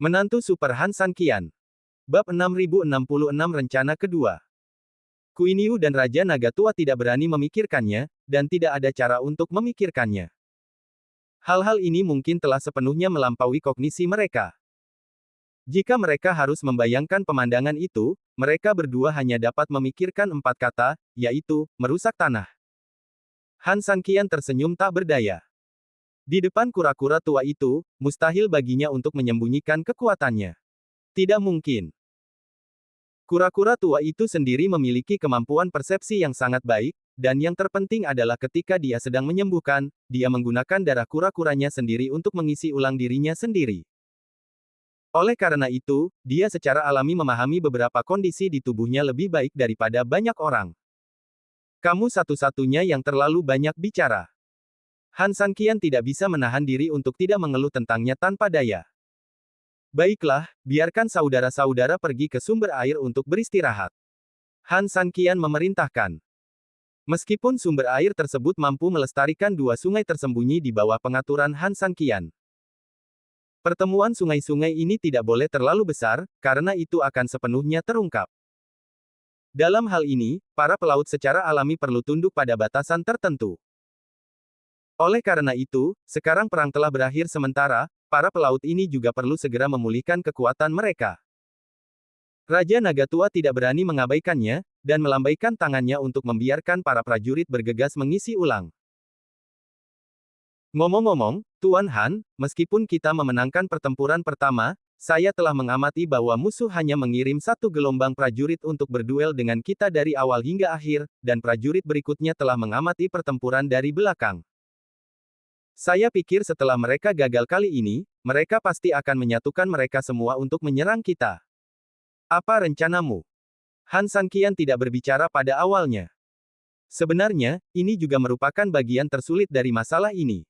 Menantu Super Han San Qian. Bab 6066 Rencana Kedua. Kuiniu dan Raja Naga Tua tidak berani memikirkannya, dan tidak ada cara untuk memikirkannya. Hal-hal ini mungkin telah sepenuhnya melampaui kognisi mereka. Jika mereka harus membayangkan pemandangan itu, mereka berdua hanya dapat memikirkan 4 kata, yaitu, merusak tanah. Han San Qian tersenyum tak berdaya. Di depan kura-kura tua itu, mustahil baginya untuk menyembunyikan kekuatannya. Tidak mungkin. Kura-kura tua itu sendiri memiliki kemampuan persepsi yang sangat baik, dan yang terpenting adalah ketika dia sedang menyembuhkan, dia menggunakan darah kura-kuranya sendiri untuk mengisi ulang dirinya sendiri. Oleh karena itu, dia secara alami memahami beberapa kondisi di tubuhnya lebih baik daripada banyak orang. Kamu satu-satunya yang terlalu banyak bicara. Han San Qian tidak bisa menahan diri untuk tidak mengeluh tentangnya tanpa daya. Baiklah, biarkan saudara-saudara pergi ke sumber air untuk beristirahat. Han San Qian memerintahkan. Meskipun sumber air tersebut mampu melestarikan 2 sungai tersembunyi di bawah pengaturan Han San Qian. Pertemuan sungai-sungai ini tidak boleh terlalu besar, karena itu akan sepenuhnya terungkap. Dalam hal ini, para pelaut secara alami perlu tunduk pada batasan tertentu. Oleh karena itu, sekarang perang telah berakhir sementara, para pelaut ini juga perlu segera memulihkan kekuatan mereka. Raja Naga Tua tidak berani mengabaikannya, dan melambaikan tangannya untuk membiarkan para prajurit bergegas mengisi ulang. Ngomong-ngomong, Tuan Han, meskipun kita memenangkan pertempuran pertama, saya telah mengamati bahwa musuh hanya mengirim 1 gelombang prajurit untuk berduel dengan kita dari awal hingga akhir, dan prajurit berikutnya telah mengamati pertempuran dari belakang. Saya pikir setelah mereka gagal kali ini, mereka pasti akan menyatukan mereka semua untuk menyerang kita. Apa rencanamu? Han San Qian tidak berbicara pada awalnya. Sebenarnya, ini juga merupakan bagian tersulit dari masalah ini.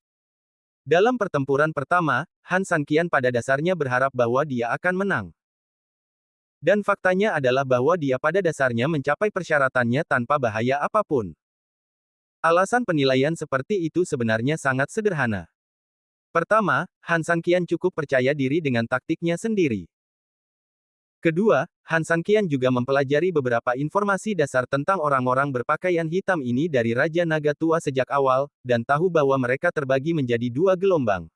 Dalam pertempuran pertama, Han San Qian pada dasarnya berharap bahwa dia akan menang. Dan faktanya adalah bahwa dia pada dasarnya mencapai persyaratannya tanpa bahaya apapun. Alasan penilaian seperti itu sebenarnya sangat sederhana. Pertama, Han San Qian cukup percaya diri dengan taktiknya sendiri. Kedua, Han San Qian juga mempelajari beberapa informasi dasar tentang orang-orang berpakaian hitam ini dari Raja Naga Tua sejak awal, dan tahu bahwa mereka terbagi menjadi 2 gelombang.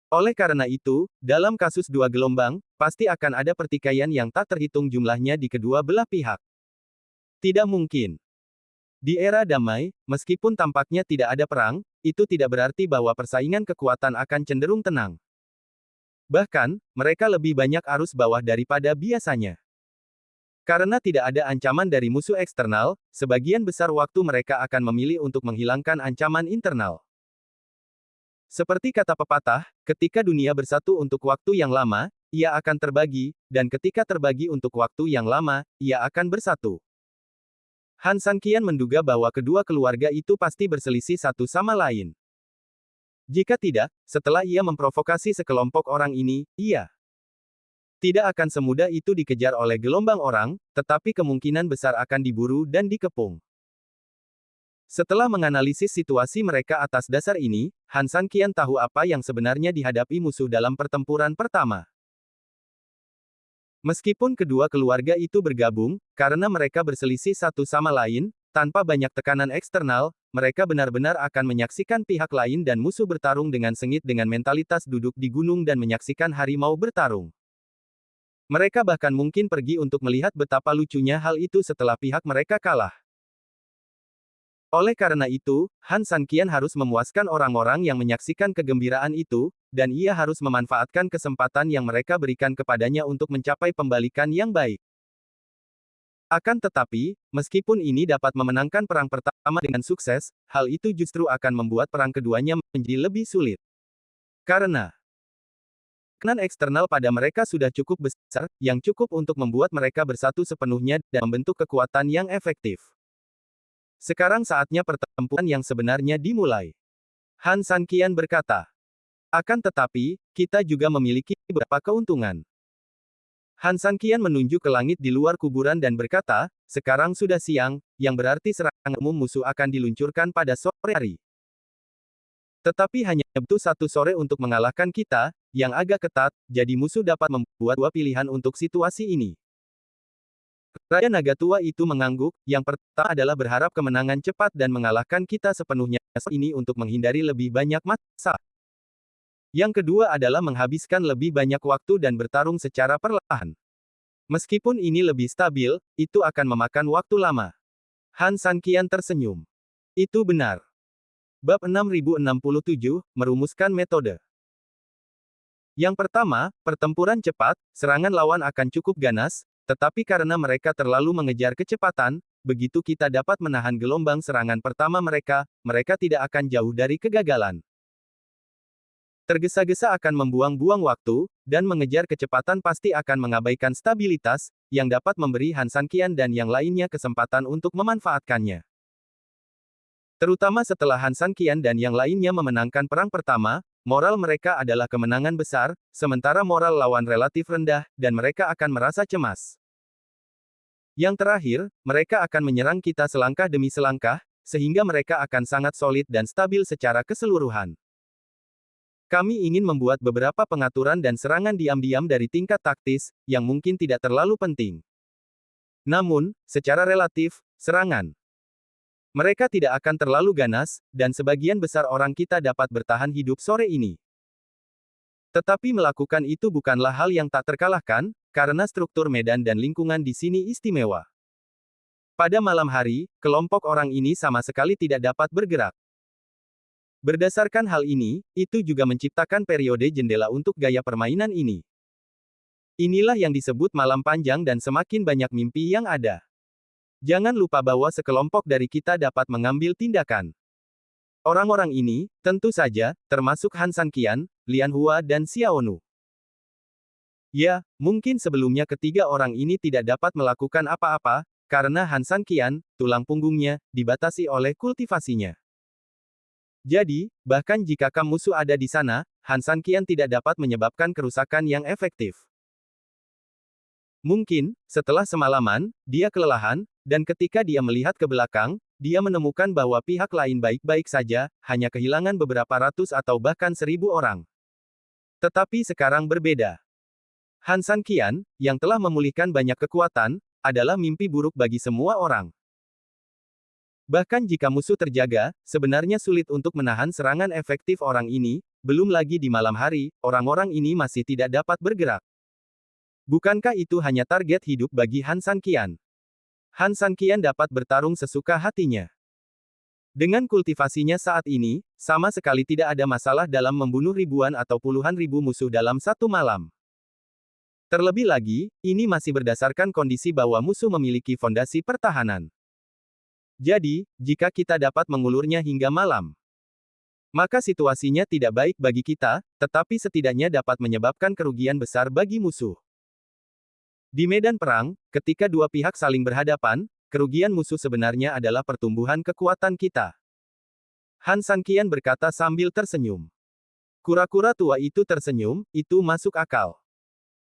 Oleh karena itu, dalam kasus 2 gelombang, pasti akan ada pertikaian yang tak terhitung jumlahnya di kedua belah pihak. Tidak mungkin. Di era damai, meskipun tampaknya tidak ada perang, itu tidak berarti bahwa persaingan kekuatan akan cenderung tenang. Bahkan, mereka lebih banyak arus bawah daripada biasanya. Karena tidak ada ancaman dari musuh eksternal, sebagian besar waktu mereka akan memilih untuk menghilangkan ancaman internal. Seperti kata pepatah, ketika dunia bersatu untuk waktu yang lama, ia akan terbagi, dan ketika terbagi untuk waktu yang lama, ia akan bersatu. Han San Qian menduga bahwa kedua keluarga itu pasti berselisih satu sama lain. Jika tidak, setelah ia memprovokasi sekelompok orang ini, ia tidak akan semudah itu dikejar oleh gelombang orang, tetapi kemungkinan besar akan diburu dan dikepung. Setelah menganalisis situasi mereka atas dasar ini, Han San Qian tahu apa yang sebenarnya dihadapi musuh dalam pertempuran pertama. Meskipun kedua keluarga itu bergabung, karena mereka berselisih satu sama lain, tanpa banyak tekanan eksternal, mereka benar-benar akan menyaksikan pihak lain dan musuh bertarung dengan sengit dengan mentalitas duduk di gunung dan menyaksikan harimau bertarung. Mereka bahkan mungkin pergi untuk melihat betapa lucunya hal itu setelah pihak mereka kalah. Oleh karena itu, Han San Qian harus memuaskan orang-orang yang menyaksikan kegembiraan itu, dan ia harus memanfaatkan kesempatan yang mereka berikan kepadanya untuk mencapai pembalikan yang baik. Akan tetapi, meskipun ini dapat memenangkan perang pertama dengan sukses, hal itu justru akan membuat perang keduanya menjadi lebih sulit. Karena tekanan eksternal pada mereka sudah cukup besar, yang cukup untuk membuat mereka bersatu sepenuhnya dan membentuk kekuatan yang efektif. Sekarang saatnya pertempuran yang sebenarnya dimulai. Han San Qian berkata. Akan tetapi, kita juga memiliki beberapa keuntungan. Han San Qian menunjuk ke langit di luar kuburan dan berkata, sekarang sudah siang, yang berarti serangan umum musuh akan diluncurkan pada sore hari. Tetapi hanya butuh satu sore untuk mengalahkan kita, yang agak ketat, jadi musuh dapat membuat dua pilihan untuk situasi ini. Raja Naga Tua itu mengangguk, yang pertama adalah berharap kemenangan cepat dan mengalahkan kita sepenuhnya ini untuk menghindari lebih banyak masalah. Yang kedua adalah menghabiskan lebih banyak waktu dan bertarung secara perlahan. Meskipun ini lebih stabil, itu akan memakan waktu lama. Han Sanqian tersenyum. Itu benar. Bab 6067, merumuskan metode. Yang pertama, pertempuran cepat, serangan lawan akan cukup ganas, tetapi karena mereka terlalu mengejar kecepatan, begitu kita dapat menahan gelombang serangan pertama mereka, mereka tidak akan jauh dari kegagalan. Tergesa-gesa akan membuang-buang waktu, dan mengejar kecepatan pasti akan mengabaikan stabilitas, yang dapat memberi Han Sanqian dan yang lainnya kesempatan untuk memanfaatkannya. Terutama setelah Han Sanqian dan yang lainnya memenangkan perang pertama, moral mereka adalah kemenangan besar, sementara moral lawan relatif rendah, dan mereka akan merasa cemas. Yang terakhir, mereka akan menyerang kita selangkah demi selangkah, sehingga mereka akan sangat solid dan stabil secara keseluruhan. Kami ingin membuat beberapa pengaturan dan serangan diam-diam dari tingkat taktis, yang mungkin tidak terlalu penting. Namun, secara relatif, serangan mereka tidak akan terlalu ganas, dan sebagian besar orang kita dapat bertahan hidup sore ini. Tetapi melakukan itu bukanlah hal yang tak terkalahkan, karena struktur medan dan lingkungan di sini istimewa. Pada malam hari, kelompok orang ini sama sekali tidak dapat bergerak. Berdasarkan hal ini, itu juga menciptakan periode jendela untuk gaya permainan ini. Inilah yang disebut malam panjang dan semakin banyak mimpi yang ada. Jangan lupa bahwa sekelompok dari kita dapat mengambil tindakan. Orang-orang ini, tentu saja, termasuk Han Sanqian, Lian Hua dan Xiaonu. Ya, mungkin sebelumnya ketiga orang ini tidak dapat melakukan apa-apa, karena Han Sanqian, tulang punggungnya, dibatasi oleh kultivasinya. Jadi, bahkan jika musuh ada di sana, Han Sanqian tidak dapat menyebabkan kerusakan yang efektif. Mungkin, setelah semalaman, dia kelelahan, dan ketika dia melihat ke belakang, dia menemukan bahwa pihak lain baik-baik saja, hanya kehilangan beberapa ratus atau bahkan 1000 orang. Tetapi sekarang berbeda. Han Sanqian, yang telah memulihkan banyak kekuatan, adalah mimpi buruk bagi semua orang. Bahkan jika musuh terjaga, sebenarnya sulit untuk menahan serangan efektif orang ini, belum lagi di malam hari, orang-orang ini masih tidak dapat bergerak. Bukankah itu hanya target hidup bagi Han Sanqian? Han Sanqian dapat bertarung sesuka hatinya. Dengan kultivasinya saat ini, sama sekali tidak ada masalah dalam membunuh ribuan atau puluhan ribu musuh dalam satu malam. Terlebih lagi, ini masih berdasarkan kondisi bahwa musuh memiliki fondasi pertahanan. Jadi, jika kita dapat mengulurnya hingga malam, maka situasinya tidak baik bagi kita, tetapi setidaknya dapat menyebabkan kerugian besar bagi musuh. Di medan perang, ketika dua pihak saling berhadapan, kerugian musuh sebenarnya adalah pertumbuhan kekuatan kita. Han Sanqian berkata sambil tersenyum. Kura-kura tua itu tersenyum, itu masuk akal.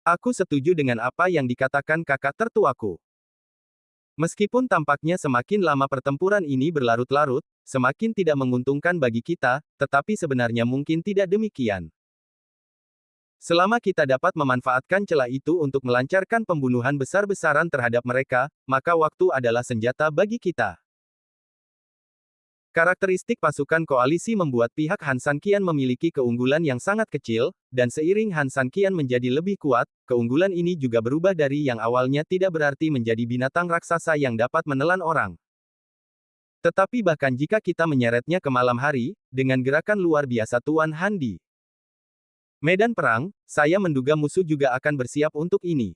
Aku setuju dengan apa yang dikatakan kakak tertuaku. Meskipun tampaknya semakin lama pertempuran ini berlarut-larut, semakin tidak menguntungkan bagi kita, tetapi sebenarnya mungkin tidak demikian. Selama kita dapat memanfaatkan celah itu untuk melancarkan pembunuhan besar-besaran terhadap mereka, maka waktu adalah senjata bagi kita. Karakteristik pasukan koalisi membuat pihak Han Sanqian memiliki keunggulan yang sangat kecil, dan seiring Han Sanqian menjadi lebih kuat, keunggulan ini juga berubah dari yang awalnya tidak berarti menjadi binatang raksasa yang dapat menelan orang. Tetapi bahkan jika kita menyeretnya ke malam hari, dengan gerakan luar biasa Tuan Han di medan perang, saya menduga musuh juga akan bersiap untuk ini.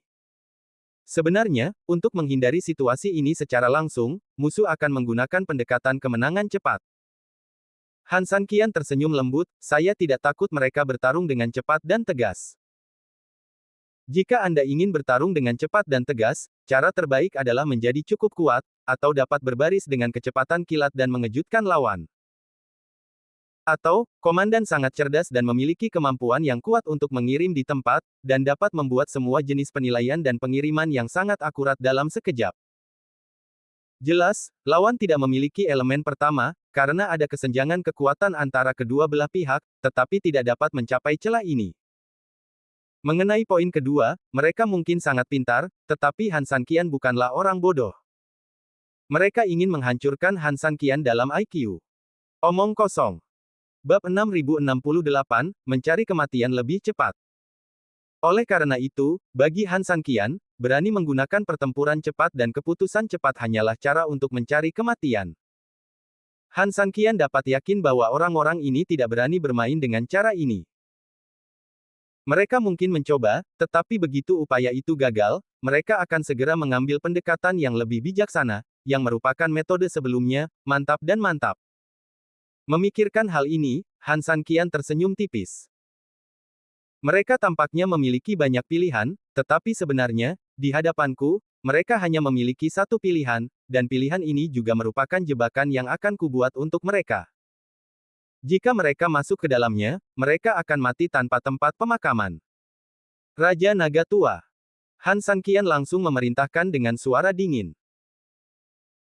Sebenarnya, untuk menghindari situasi ini secara langsung, musuh akan menggunakan pendekatan kemenangan cepat. Han Sanqian tersenyum lembut, saya tidak takut mereka bertarung dengan cepat dan tegas. Jika Anda ingin bertarung dengan cepat dan tegas, cara terbaik adalah menjadi cukup kuat, atau dapat berbaris dengan kecepatan kilat dan mengejutkan lawan. Atau, komandan sangat cerdas dan memiliki kemampuan yang kuat untuk mengirim di tempat, dan dapat membuat semua jenis penilaian dan pengiriman yang sangat akurat dalam sekejap. Jelas, lawan tidak memiliki elemen pertama, karena ada kesenjangan kekuatan antara kedua belah pihak, tetapi tidak dapat mencapai celah ini. Mengenai poin kedua, mereka mungkin sangat pintar, tetapi Han Sanqian bukanlah orang bodoh. Mereka ingin menghancurkan Han Sanqian dalam IQ. Omong kosong. Bab 6068, Mencari Kematian Lebih Cepat. Oleh karena itu, bagi Han Sanqian, berani menggunakan pertempuran cepat dan keputusan cepat hanyalah cara untuk mencari kematian. Han Sanqian dapat yakin bahwa orang-orang ini tidak berani bermain dengan cara ini. Mereka mungkin mencoba, tetapi begitu upaya itu gagal, mereka akan segera mengambil pendekatan yang lebih bijaksana, yang merupakan metode sebelumnya, mantap dan mantap. Memikirkan hal ini, Han Sanqian tersenyum tipis. Mereka tampaknya memiliki banyak pilihan, tetapi sebenarnya, di hadapanku, mereka hanya memiliki satu pilihan, dan pilihan ini juga merupakan jebakan yang akan kubuat untuk mereka. Jika mereka masuk ke dalamnya, mereka akan mati tanpa tempat pemakaman. Raja Naga Tua. Han Sanqian langsung memerintahkan dengan suara dingin.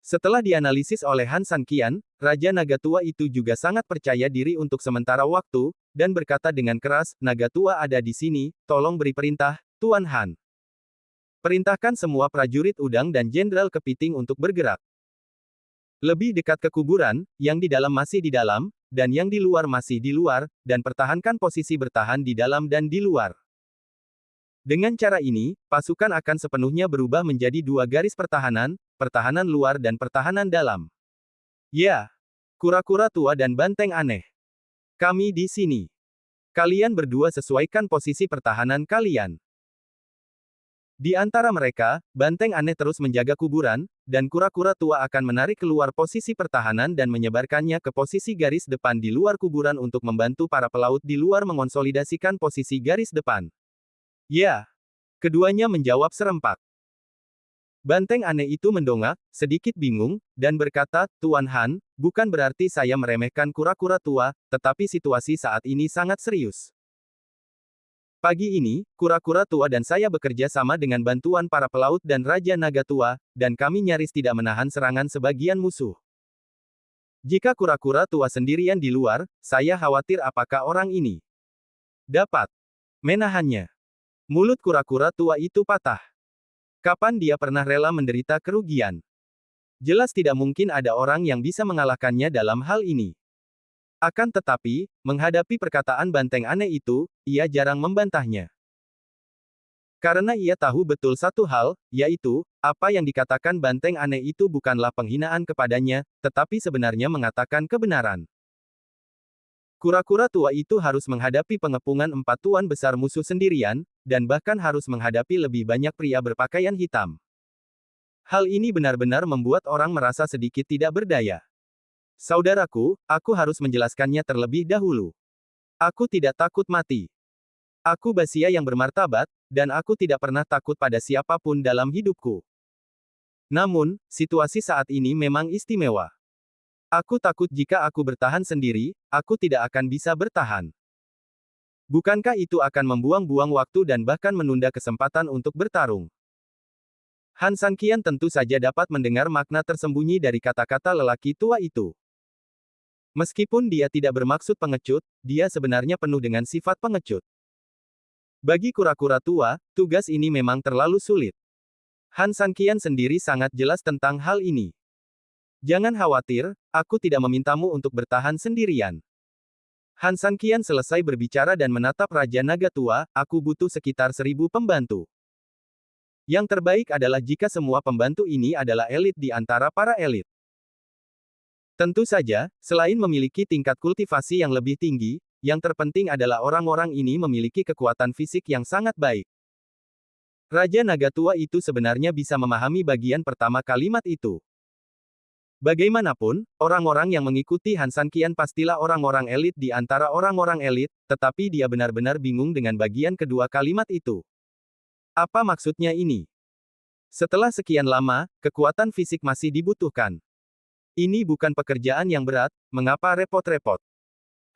Setelah dianalisis oleh Han Sanqian, Raja Naga Tua itu juga sangat percaya diri untuk sementara waktu, dan berkata dengan keras, "Naga Tua ada di sini, tolong beri perintah, Tuan Han. Perintahkan semua prajurit udang dan jenderal kepiting untuk bergerak. Lebih dekat ke kuburan, yang di dalam masih di dalam, dan yang di luar masih di luar, dan pertahankan posisi bertahan di dalam dan di luar." Dengan cara ini, pasukan akan sepenuhnya berubah menjadi dua garis pertahanan, pertahanan luar dan pertahanan dalam. Ya, kura-kura tua dan banteng aneh. Kami di sini. Kalian berdua sesuaikan posisi pertahanan kalian. Di antara mereka, banteng aneh terus menjaga kuburan, dan kura-kura tua akan menarik keluar posisi pertahanan dan menyebarkannya ke posisi garis depan di luar kuburan untuk membantu para pelaut di luar mengonsolidasikan posisi garis depan. Ya. Keduanya menjawab serempak. Banteng aneh itu mendongak, sedikit bingung, dan berkata, "Tuan Han, bukan berarti saya meremehkan kura-kura tua, tetapi situasi saat ini sangat serius. Pagi ini, kura-kura tua dan saya bekerja sama dengan bantuan para pelaut dan Raja Naga Tua, dan kami nyaris tidak menahan serangan sebagian musuh. Jika kura-kura tua sendirian di luar, saya khawatir apakah orang ini dapat menahannya." Mulut kura-kura tua itu patah. Kapan dia pernah rela menderita kerugian? Jelas tidak mungkin ada orang yang bisa mengalahkannya dalam hal ini. Akan tetapi, menghadapi perkataan banteng aneh itu, ia jarang membantahnya. Karena ia tahu betul satu hal, yaitu, apa yang dikatakan banteng aneh itu bukanlah penghinaan kepadanya, tetapi sebenarnya mengatakan kebenaran. Kura-kura tua itu harus menghadapi pengepungan 4 tuan besar musuh sendirian, dan bahkan harus menghadapi lebih banyak pria berpakaian hitam. Hal ini benar-benar membuat orang merasa sedikit tidak berdaya. Saudaraku, aku harus menjelaskannya terlebih dahulu. Aku tidak takut mati. Aku Basia yang bermartabat, dan aku tidak pernah takut pada siapapun dalam hidupku. Namun, situasi saat ini memang istimewa. Aku takut jika aku bertahan sendiri, aku tidak akan bisa bertahan. Bukankah itu akan membuang-buang waktu dan bahkan menunda kesempatan untuk bertarung? Han Sanqian tentu saja dapat mendengar makna tersembunyi dari kata-kata lelaki tua itu. Meskipun dia tidak bermaksud pengecut, dia sebenarnya penuh dengan sifat pengecut. Bagi kura-kura tua, tugas ini memang terlalu sulit. Han Sanqian sendiri sangat jelas tentang hal ini. Jangan khawatir, aku tidak memintamu untuk bertahan sendirian. Han Sanqian selesai berbicara dan menatap Raja Naga Tua, aku butuh sekitar 1000 pembantu. Yang terbaik adalah jika semua pembantu ini adalah elit di antara para elit. Tentu saja, selain memiliki tingkat kultivasi yang lebih tinggi, yang terpenting adalah orang-orang ini memiliki kekuatan fisik yang sangat baik. Raja Naga Tua itu sebenarnya bisa memahami bagian pertama kalimat itu. Bagaimanapun, orang-orang yang mengikuti Han Sanqian pastilah orang-orang elit di antara orang-orang elit, tetapi dia benar-benar bingung dengan bagian kedua kalimat itu. Apa maksudnya ini? Setelah sekian lama, kekuatan fisik masih dibutuhkan. Ini bukan pekerjaan yang berat, mengapa repot-repot?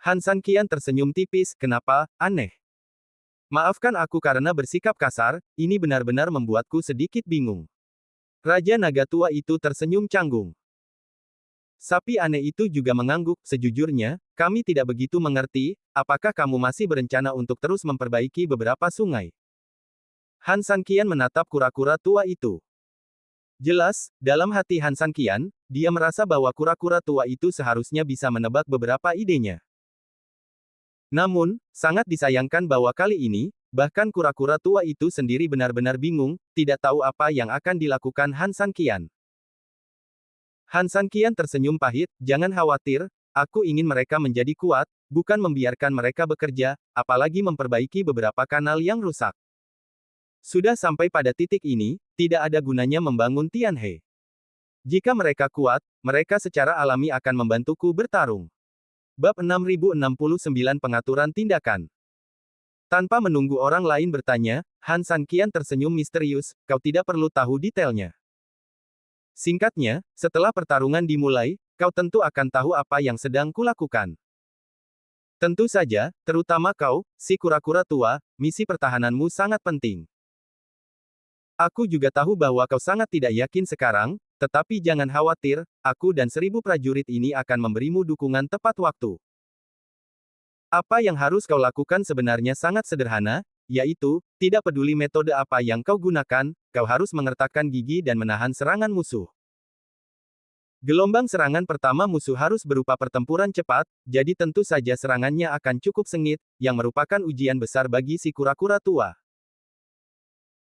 Han Sanqian tersenyum tipis, kenapa, aneh? Maafkan aku karena bersikap kasar, ini benar-benar membuatku sedikit bingung. Raja Naga Tua itu tersenyum canggung. Sapi aneh itu juga mengangguk, sejujurnya, kami tidak begitu mengerti, apakah kamu masih berencana untuk terus memperbaiki beberapa sungai? Han Sanqian menatap kura-kura tua itu. Jelas, dalam hati Han Sanqian, dia merasa bahwa kura-kura tua itu seharusnya bisa menebak beberapa idenya. Namun, sangat disayangkan bahwa kali ini, bahkan kura-kura tua itu sendiri benar-benar bingung, tidak tahu apa yang akan dilakukan Han Sanqian. Han Sanqian tersenyum pahit, jangan khawatir, aku ingin mereka menjadi kuat, bukan membiarkan mereka bekerja, apalagi memperbaiki beberapa kanal yang rusak. Sudah sampai pada titik ini, tidak ada gunanya membangun Tianhe. Jika mereka kuat, mereka secara alami akan membantuku bertarung. Bab 6069 Pengaturan Tindakan. Tanpa menunggu orang lain bertanya, Han Sanqian tersenyum misterius, kau tidak perlu tahu detailnya. Singkatnya, setelah pertarungan dimulai, kau tentu akan tahu apa yang sedang kulakukan. Tentu saja, terutama kau, si kura-kura tua, misi pertahananmu sangat penting. Aku juga tahu bahwa kau sangat tidak yakin sekarang, tetapi jangan khawatir, aku dan 1000 prajurit ini akan memberimu dukungan tepat waktu. Apa yang harus kau lakukan sebenarnya sangat sederhana, yaitu, tidak peduli metode apa yang kau gunakan, kau harus mengertakkan gigi dan menahan serangan musuh. Gelombang serangan pertama musuh harus berupa pertempuran cepat, jadi tentu saja serangannya akan cukup sengit, yang merupakan ujian besar bagi si kura-kura tua.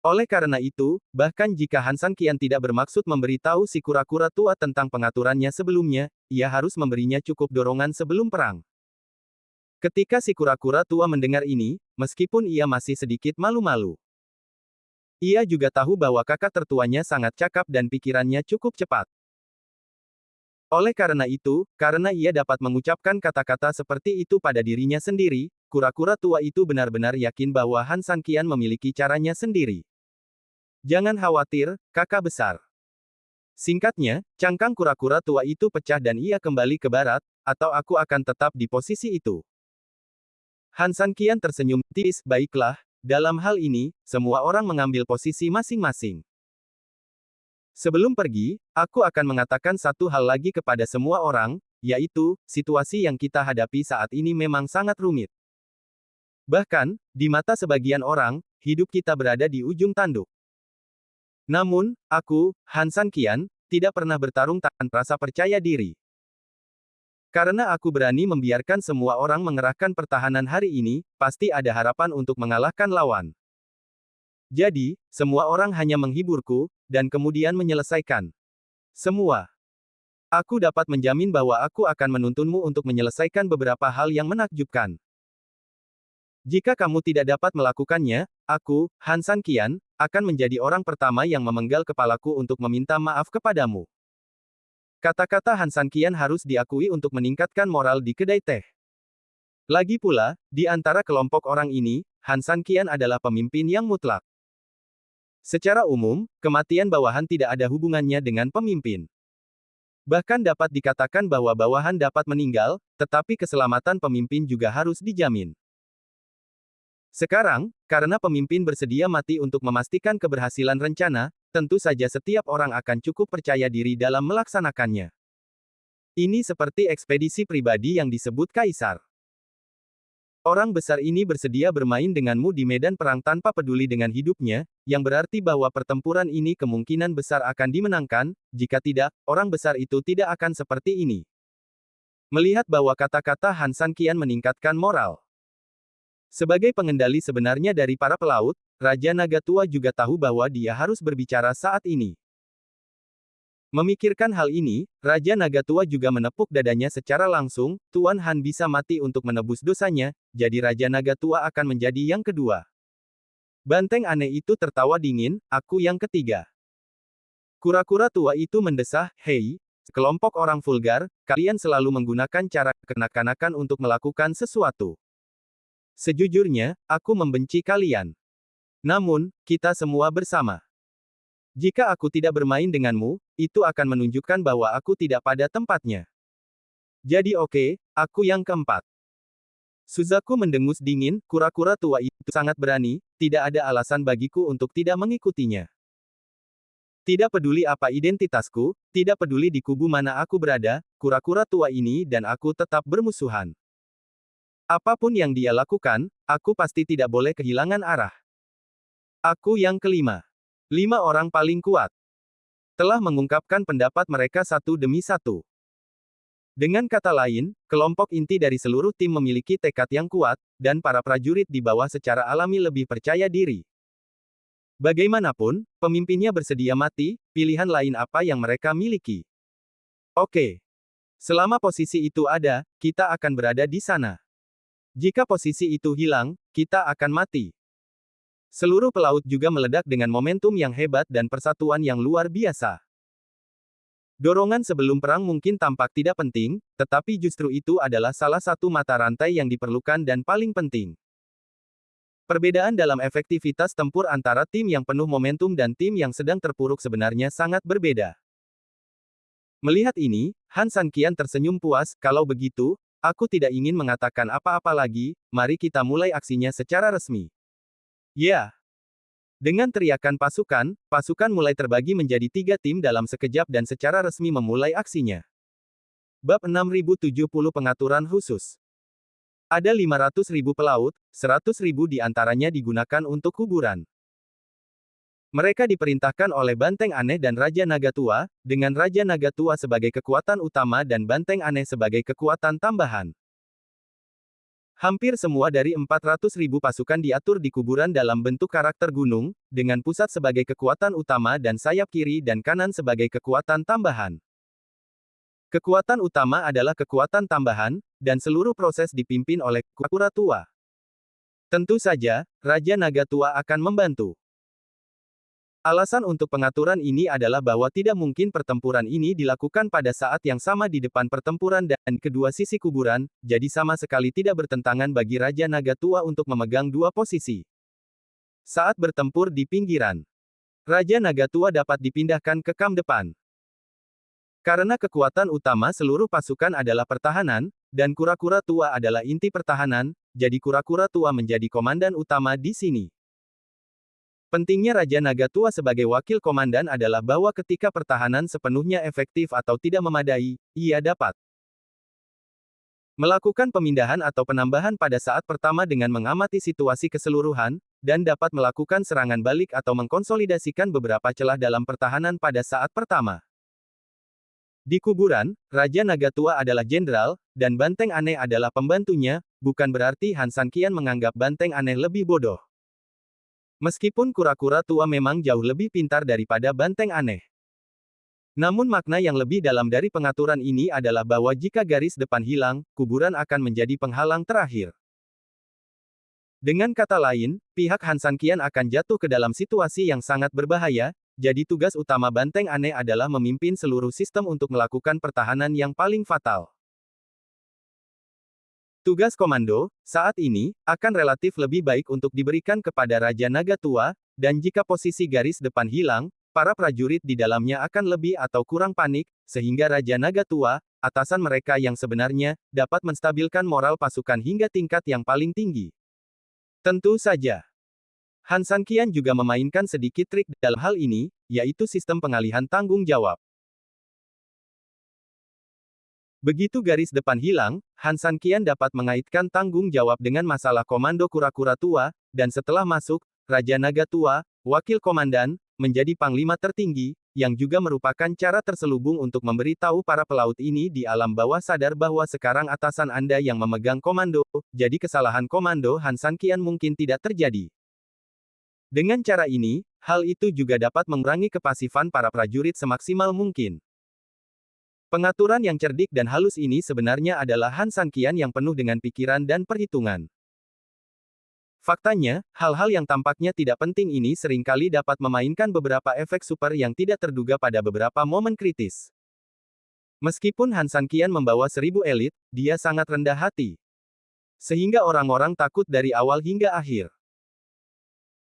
Oleh karena itu, bahkan jika Han Sanqian tidak bermaksud memberitahu si kura-kura tua tentang pengaturannya sebelumnya, ia harus memberinya cukup dorongan sebelum perang. Ketika si kura-kura tua mendengar ini, meskipun ia masih sedikit malu-malu. Ia juga tahu bahwa kakak tertuanya sangat cakap dan pikirannya cukup cepat. Oleh karena itu, karena ia dapat mengucapkan kata-kata seperti itu pada dirinya sendiri, kura-kura tua itu benar-benar yakin bahwa Han Sanqian memiliki caranya sendiri. Jangan khawatir, kakak besar. Singkatnya, cangkang kura-kura tua itu pecah dan ia kembali ke barat, atau aku akan tetap di posisi itu. Han Sanqian tersenyum tipis, baiklah, dalam hal ini, semua orang mengambil posisi masing-masing. Sebelum pergi, aku akan mengatakan satu hal lagi kepada semua orang, yaitu, situasi yang kita hadapi saat ini memang sangat rumit. Bahkan, di mata sebagian orang, hidup kita berada di ujung tanduk. Namun, aku, Han Sanqian, tidak pernah bertarung tanpa rasa percaya diri. Karena aku berani membiarkan semua orang mengerahkan pertahanan hari ini, pasti ada harapan untuk mengalahkan lawan. Jadi, semua orang hanya menghiburku, dan kemudian menyelesaikan. Semua. Aku dapat menjamin bahwa aku akan menuntunmu untuk menyelesaikan beberapa hal yang menakjubkan. Jika kamu tidak dapat melakukannya, aku, Han Sanqian, akan menjadi orang pertama yang memenggal kepalaku untuk meminta maaf kepadamu. Kata-kata Han Sanqian harus diakui untuk meningkatkan moral di kedai teh. Lagi pula, di antara kelompok orang ini, Han Sanqian adalah pemimpin yang mutlak. Secara umum, kematian bawahan tidak ada hubungannya dengan pemimpin. Bahkan dapat dikatakan bahwa bawahan dapat meninggal, tetapi keselamatan pemimpin juga harus dijamin. Sekarang, karena pemimpin bersedia mati untuk memastikan keberhasilan rencana, tentu saja setiap orang akan cukup percaya diri dalam melaksanakannya. Ini seperti ekspedisi pribadi yang disebut kaisar. Orang besar ini bersedia bermain denganmu di medan perang tanpa peduli dengan hidupnya, yang berarti bahwa pertempuran ini kemungkinan besar akan dimenangkan, jika tidak, orang besar itu tidak akan seperti ini. Melihat bahwa kata-kata Han Sanqian meningkatkan moral. Sebagai pengendali sebenarnya dari para pelaut, Raja Naga Tua juga tahu bahwa dia harus berbicara saat ini. Memikirkan hal ini, Raja Naga Tua juga menepuk dadanya secara langsung, Tuan Han bisa mati untuk menebus dosanya, jadi Raja Naga Tua akan menjadi yang kedua. Banteng aneh itu tertawa dingin, aku yang ketiga. Kura-kura tua itu mendesah, hei, sekelompok orang vulgar, kalian selalu menggunakan cara kekanak-kanakan untuk melakukan sesuatu. Sejujurnya, aku membenci kalian. Namun, kita semua bersama. Jika aku tidak bermain denganmu, itu akan menunjukkan bahwa aku tidak pada tempatnya. Jadi oke, aku yang keempat. Suzaku mendengus dingin, kura-kura tua itu sangat berani, tidak ada alasan bagiku untuk tidak mengikutinya. Tidak peduli apa identitasku, tidak peduli di kubu mana aku berada, kura-kura tua ini dan aku tetap bermusuhan. Apapun yang dia lakukan, aku pasti tidak boleh kehilangan arah. Aku yang kelima. 5 orang paling kuat. Telah mengungkapkan pendapat mereka satu demi satu. Dengan kata lain, kelompok inti dari seluruh tim memiliki tekad yang kuat, dan para prajurit di bawah secara alami lebih percaya diri. Bagaimanapun, pemimpinnya bersedia mati, pilihan lain apa yang mereka miliki. Oke. Selama posisi itu ada, kita akan berada di sana. Jika posisi itu hilang, kita akan mati. Seluruh pelaut juga meledak dengan momentum yang hebat dan persatuan yang luar biasa. Dorongan sebelum perang mungkin tampak tidak penting, tetapi justru itu adalah salah satu mata rantai yang diperlukan dan paling penting. Perbedaan dalam efektivitas tempur antara tim yang penuh momentum dan tim yang sedang terpuruk sebenarnya sangat berbeda. Melihat ini, Han Sanqian tersenyum puas, kalau begitu, aku tidak ingin mengatakan apa-apa lagi, mari kita mulai aksinya secara resmi. Ya. Dengan teriakan pasukan, pasukan mulai terbagi menjadi 3 tim dalam sekejap dan secara resmi memulai aksinya. Bab 6070 Pengaturan Khusus. Ada 500.000 pelaut, 100.000 di antaranya digunakan untuk kuburan. Mereka diperintahkan oleh Banteng Aneh dan Raja Naga Tua, dengan Raja Naga Tua sebagai kekuatan utama dan Banteng Aneh sebagai kekuatan tambahan. Hampir semua dari 400.000 pasukan diatur di kuburan dalam bentuk karakter gunung, dengan pusat sebagai kekuatan utama dan sayap kiri dan kanan sebagai kekuatan tambahan. Kekuatan utama adalah kekuatan tambahan, dan seluruh proses dipimpin oleh kura-kura tua. Tentu saja, Raja Naga Tua akan membantu. Alasan untuk pengaturan ini adalah bahwa tidak mungkin pertempuran ini dilakukan pada saat yang sama di depan pertempuran dan kedua sisi kuburan, jadi sama sekali tidak bertentangan bagi Raja Naga Tua untuk memegang dua posisi. Saat bertempur di pinggiran, Raja Naga Tua dapat dipindahkan ke kam depan. Karena kekuatan utama seluruh pasukan adalah pertahanan, dan kura-kura tua adalah inti pertahanan, jadi kura-kura tua menjadi komandan utama di sini. Pentingnya Raja Naga Tua sebagai wakil komandan adalah bahwa ketika pertahanan sepenuhnya efektif atau tidak memadai, ia dapat melakukan pemindahan atau penambahan pada saat pertama dengan mengamati situasi keseluruhan, dan dapat melakukan serangan balik atau mengkonsolidasikan beberapa celah dalam pertahanan pada saat pertama. Di kuburan, Raja Naga Tua adalah jenderal, dan Banteng Aneh adalah pembantunya, bukan berarti Han Sanqian menganggap Banteng Aneh lebih bodoh. Meskipun kura-kura tua memang jauh lebih pintar daripada Banteng Aneh. Namun makna yang lebih dalam dari pengaturan ini adalah bahwa jika garis depan hilang, kuburan akan menjadi penghalang terakhir. Dengan kata lain, pihak Han Sanqian akan jatuh ke dalam situasi yang sangat berbahaya, jadi tugas utama Banteng Aneh adalah memimpin seluruh sistem untuk melakukan pertahanan yang paling fatal. Tugas komando, saat ini, akan relatif lebih baik untuk diberikan kepada Raja Naga Tua, dan jika posisi garis depan hilang, para prajurit di dalamnya akan lebih atau kurang panik, sehingga Raja Naga Tua, atasan mereka yang sebenarnya, dapat menstabilkan moral pasukan hingga tingkat yang paling tinggi. Tentu saja. Han Sanqian juga memainkan sedikit trik dalam hal ini, yaitu sistem pengalihan tanggung jawab. Begitu garis depan hilang, Han Sanqian dapat mengaitkan tanggung jawab dengan masalah komando kura-kura tua, dan setelah masuk, Raja Naga Tua, wakil komandan, menjadi panglima tertinggi, yang juga merupakan cara terselubung untuk memberi tahu para pelaut ini di alam bawah sadar bahwa sekarang atasan Anda yang memegang komando, jadi kesalahan komando Han Sanqian mungkin tidak terjadi. Dengan cara ini, hal itu juga dapat mengurangi kepasifan para prajurit semaksimal mungkin. Pengaturan yang cerdik dan halus ini sebenarnya adalah Han Sanqian yang penuh dengan pikiran dan perhitungan. Faktanya, hal-hal yang tampaknya tidak penting ini seringkali dapat memainkan beberapa efek super yang tidak terduga pada beberapa momen kritis. Meskipun Han Sanqian membawa 1000 elit, dia sangat rendah hati. Sehingga orang-orang takut dari awal hingga akhir.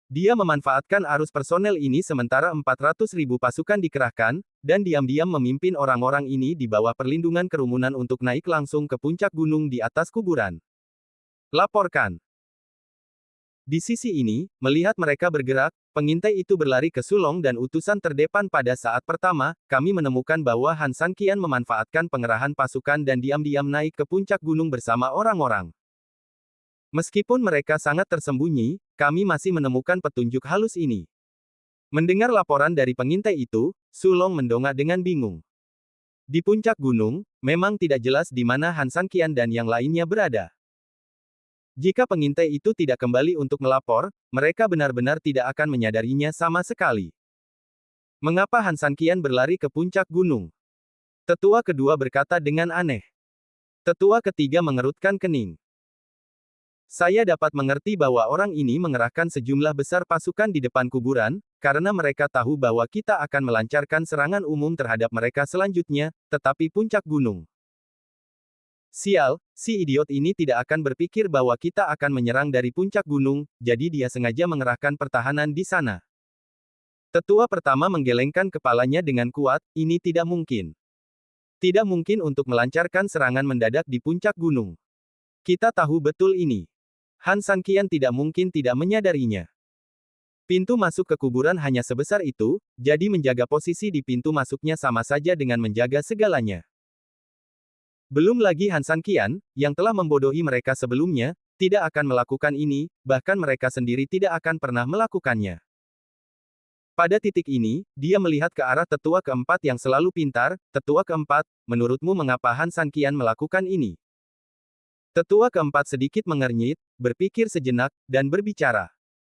Dia memanfaatkan arus personel ini sementara 400.000 pasukan dikerahkan, dan diam-diam memimpin orang-orang ini di bawah perlindungan kerumunan untuk naik langsung ke puncak gunung di atas kuburan. Laporkan. Di sisi ini, melihat mereka bergerak, pengintai itu berlari ke Sulong dan utusan terdepan pada saat pertama, kami menemukan bahwa Han Sanqian memanfaatkan pengerahan pasukan dan diam-diam naik ke puncak gunung bersama orang-orang. Meskipun mereka sangat tersembunyi, kami masih menemukan petunjuk halus ini. Mendengar laporan dari pengintai itu, Sulong mendongak dengan bingung. Di puncak gunung, memang tidak jelas di mana Han Sanqian dan yang lainnya berada. Jika pengintai itu tidak kembali untuk melapor, mereka benar-benar tidak akan menyadarinya sama sekali. Mengapa Han Sanqian berlari ke puncak gunung? Tetua kedua berkata dengan aneh. Tetua ketiga mengerutkan kening. Saya dapat mengerti bahwa orang ini mengerahkan sejumlah besar pasukan di depan kuburan, karena mereka tahu bahwa kita akan melancarkan serangan umum terhadap mereka selanjutnya, tetapi puncak gunung. Sial, si idiot ini tidak akan berpikir bahwa kita akan menyerang dari puncak gunung, jadi dia sengaja mengerahkan pertahanan di sana. Tetua pertama menggelengkan kepalanya dengan kuat, ini tidak mungkin. Tidak mungkin untuk melancarkan serangan mendadak di puncak gunung. Kita tahu betul ini. Han Sanqian tidak mungkin tidak menyadarinya. Pintu masuk ke kuburan hanya sebesar itu, jadi menjaga posisi di pintu masuknya sama saja dengan menjaga segalanya. Belum lagi Han Sanqian, yang telah membodohi mereka sebelumnya, tidak akan melakukan ini, bahkan mereka sendiri tidak akan pernah melakukannya. Pada titik ini, dia melihat ke arah tetua keempat yang selalu pintar. Tetua keempat, menurutmu mengapa Han Sanqian melakukan ini? Tetua keempat sedikit mengernyit, berpikir sejenak, dan berbicara.